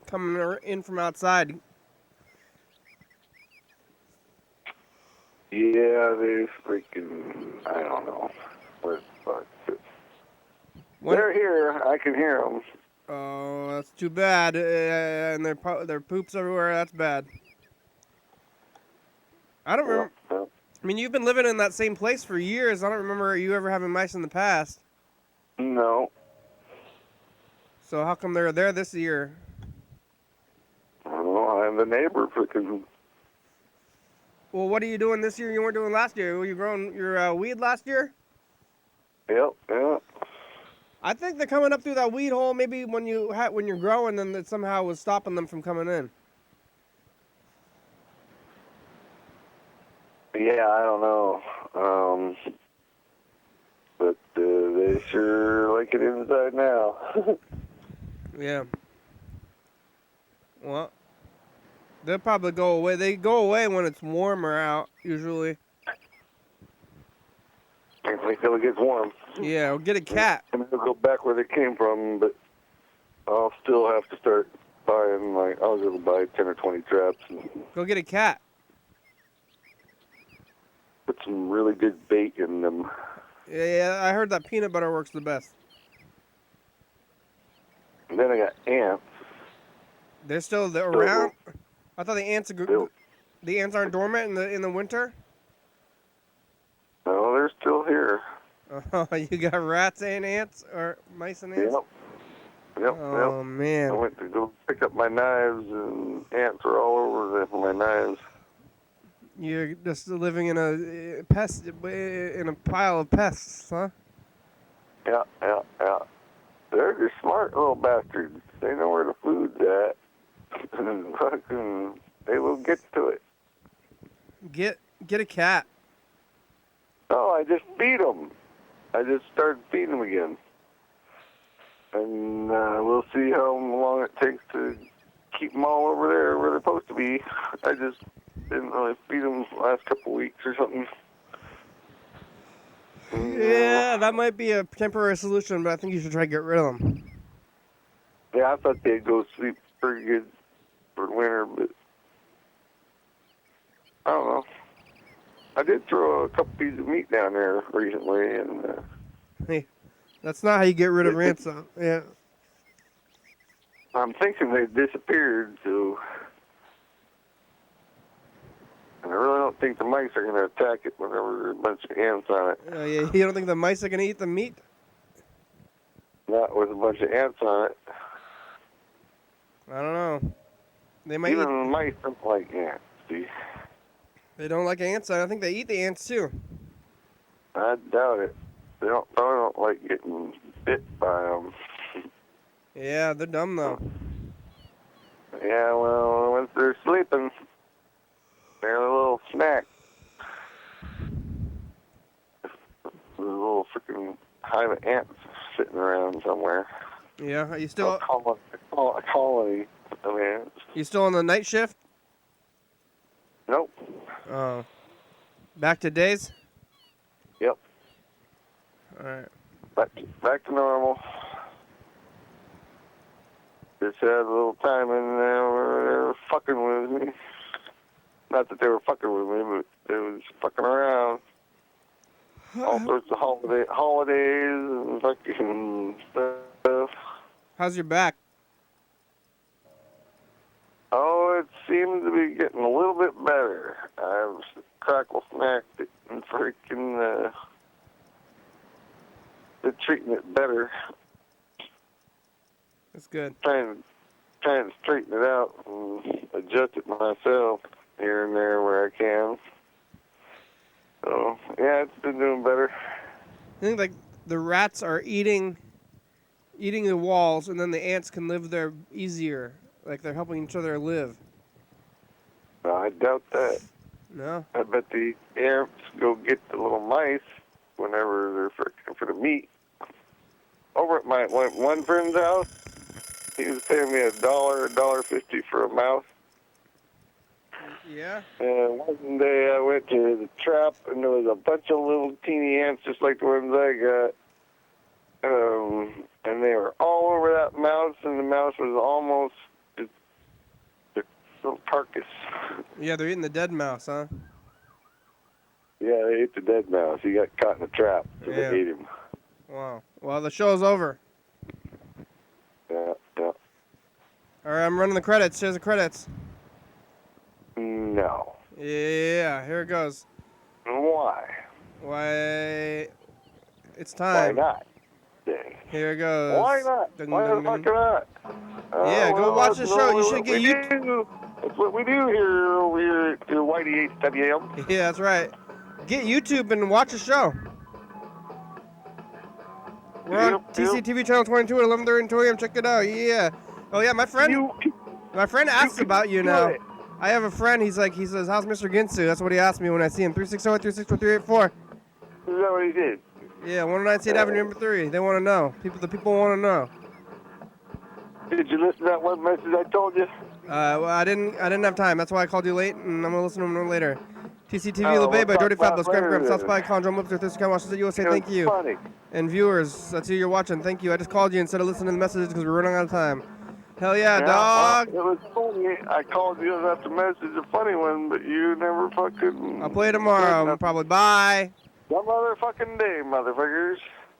coming in from outside. Yeah, they freaking, I don't know. Where the fuck? When- They're here. I can hear them. Oh, that's too bad. And their poops everywhere. That's bad. I don't remember. Yep. I mean, you've been living in that same place for years. I don't remember you ever having mice in the past. No. So how come they're there this year? I don't know. I'm the neighbor freaking. Well, what are you doing this year you weren't doing last year? Were you growing your weed last year? Yep. I think they're coming up through that weed hole. Maybe when you're growing, then it somehow was stopping them from coming in. Yeah, I don't know. But they sure like it inside now. Yeah. Well, they'll probably go away. They go away when it's warmer out, usually. Wait till it gets warm. Yeah, or get a cat. And they'll go back where they came from, but I'll still have to start buying, like, I was able to buy 10 or 20 traps and Go get a cat. put some really good bait in them. Yeah, I heard that peanut butter works the best. And then I got ants. They're still around. I thought the ants aren't dormant in the winter. No, they're still here. Oh, you got rats and ants or mice and ants? Yep. Oh I man. went to go pick up my knives, and ants were all over my knives. You're just living in a pile of pests, huh? Yeah. They're just smart little bastards. They know where the food's at. And fucking, they will get to it. Get a cat. Oh, I just feed them. I just started feeding them again. And we'll see how long it takes to keep them all over there where they're supposed to be. I just didn't really feed them the last couple weeks or something. Yeah, that might be a temporary solution, but I think you should try to get rid of them. Yeah, I thought they'd go sleep pretty good for winter, but I don't know. I did throw a couple pieces of meat down there recently, and Hey, that's not how you get rid of ants, though. Yeah. I'm thinking they disappeared, so and I really don't think the mice are going to attack it whenever there's a bunch of ants on it. Yeah. You don't think the mice are gonna eat the meat? Not with a bunch of ants on it. I don't know. They might. Even the mice don't like ants, see? They don't like ants. I think they eat the ants too. I doubt it. They don't like getting bit by them. Yeah, they're dumb though. Yeah, well, once they're sleeping, they're a little snack. There's a little freaking hive of ants sitting around somewhere. Yeah. Are you still? A colony of ants. You still on the night shift? Nope. Oh. Back to days? Yep. Alright. Back to normal. Just had a little time in there where they were fucking with me. Not that they were fucking with me, but they was fucking around. All sorts of holidays and fucking stuff. How's your back? Oh, it seems to be getting a little bit better. crackle smacked it and freaking they're treating it better. That's good. Trying to straighten it out and adjust it myself here and there where I can. So yeah, it's been doing better. I think like the rats are eating the walls, and then the ants can live there easier. Like they're helping each other live. No, I doubt that. No. I bet the ants go get the little mice whenever they're frickin' for the meat. Over at my one friend's house, he was paying me $1.50 for a mouse. Yeah. And one day I went to the trap, and there was a bunch of little teeny ants just like the ones I got. And they were all over that mouse, and the mouse was almost the little carcass. Yeah, they're eating the dead mouse, huh? Yeah, they ate the dead mouse. He got caught in a trap, so Yeah. they ate him. Wow. Well, the show's over. Yeah. All right, I'm running the credits. Here's the credits. No. Yeah, here it goes. Why? Why? It's Why time. not? Dang. Here it goes. Why not? Dun, Why dun, the fuck dun. not? Yeah, go watch the that's show. You what should get we do. That's what we do here over here at YDHWM. Yeah, that's right. Get YouTube and watch the show. We're on Yep, TCTV channel 22 at 11:30 in Torium. Check it out. Yeah. Oh yeah, my friend asked about you now. it. I have a friend. He says, "How's Mr. Ginsu?" That's what he asked me when I see him. 360-364-384. Is that what he did? Yeah, 109 Avenue, number 3. They want to know. The people want to know. Did you listen to that one message I told you? Well, I didn't have time. That's why I called you late, and I'm gonna listen to them later. TCTV, Oh, La Bay by we'll Dirty talk about Fabulous, Graham later Graham, then. South Spy, Condrom, Lipster, Thirsty Kind, Washington USA, It was thank you. funny. And viewers, that's who you're watching, thank you. I just called you instead of listening to the messages because we're running out of time. Hell yeah, dog. Well, it was funny. I called you and left a message, a funny one, but you never fucking... I'll play tomorrow, probably. Bye. Some other fucking day, motherfuckers.